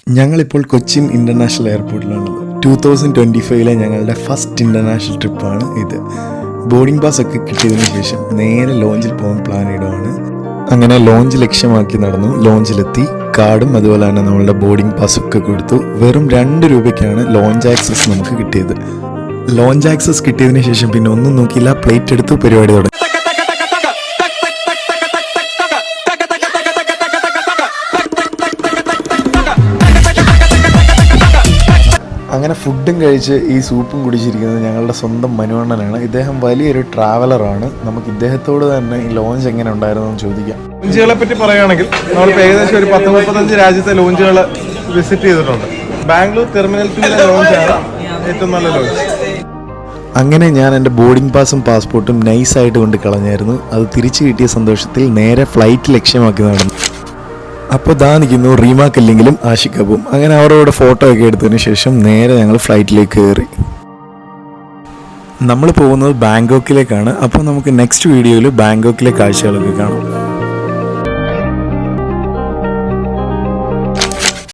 ഞങ്ങളിപ്പോൾ കൊച്ചിൻ ഇൻ്റർനാഷണൽ എയർപോർട്ടിലാണുള്ളത്. 2025 ഞങ്ങളുടെ first international ട്രിപ്പാണ് ഇത്. ബോർഡിംഗ് പാസ് ഒക്കെ കിട്ടിയതിനു ശേഷം നേരെ ലോഞ്ചിൽ പോകാൻ പ്ലാൻ ഇടുകയാണ്. അങ്ങനെ ലോഞ്ച് ലക്ഷ്യമാക്കി നടന്നു. ലോഞ്ചിലെത്തി കാർഡും അതുപോലെ തന്നെ നമ്മളുടെ ബോർഡിംഗ് പാസ്സൊക്കെ കൊടുത്തു. വെറും 2 രൂപയ്ക്കാണ് ലോഞ്ച് ആക്സസ് നമുക്ക് കിട്ടിയത്. ലോഞ്ച് ആക്സസ് കിട്ടിയതിന് ശേഷം പിന്നെ ഒന്നും നോക്കിയില്ല, പ്ലേറ്റ് എടുത്തു, പരിപാടി തുടങ്ങി. അങ്ങനെ ഫുഡും കഴിച്ച് ഈ സൂപ്പും കുടിച്ചിരിക്കുന്നത് ഞങ്ങളുടെ സ്വന്തം മനുവണ്ണനാണ്. ഇദ്ദേഹം വലിയൊരു ട്രാവലറാണ്. നമുക്ക് ഇദ്ദേഹത്തോട് തന്നെ ഈ ലോഞ്ച് എങ്ങനെ ഉണ്ടായിരുന്നു എന്ന് ചോദിക്കാം. ലോഞ്ചുകളെ പറ്റി പറയുകയാണെങ്കിൽ നമ്മളിപ്പോൾ ഏകദേശം ഒരു 10-35 രാജ്യത്തെ ലോഞ്ചുകൾ വിസിറ്റ് ചെയ്തിട്ടുണ്ട്. ബാംഗ്ലൂർ ടെർമിനൽ 2 ലോഞ്ചാണ് ഏറ്റവും നല്ല ലോഞ്ച്. അങ്ങനെ ഞാൻ എൻ്റെ ബോർഡിംഗ് പാസും പാസ്പോർട്ടും നൈസായിട്ട് കൊണ്ട് കളഞ്ഞായിരുന്നു. അത് തിരിച്ചു കിട്ടിയ സന്തോഷത്തിൽ നേരെ ഫ്ലൈറ്റ് ലക്ഷ്യമാക്കി നടന്നു. അപ്പോൾ ദാ നിൽക്കുന്നു റീമ കല്ലിങ്കിലും ആഷിഖ് അബുവും. അങ്ങനെ അവരോട് ഫോട്ടോ ഒക്കെ എടുത്തതിന് ശേഷം നേരെ ഞങ്ങൾ ഫ്ലൈറ്റിലേക്ക് കയറി. നമ്മൾ പോകുന്നത് ബാങ്കോക്കിലേക്കാണ്. അപ്പോൾ നമുക്ക് നെക്സ്റ്റ് വീഡിയോയിൽ ബാങ്കോക്കിലെ കാഴ്ചകളൊക്കെ കാണാം.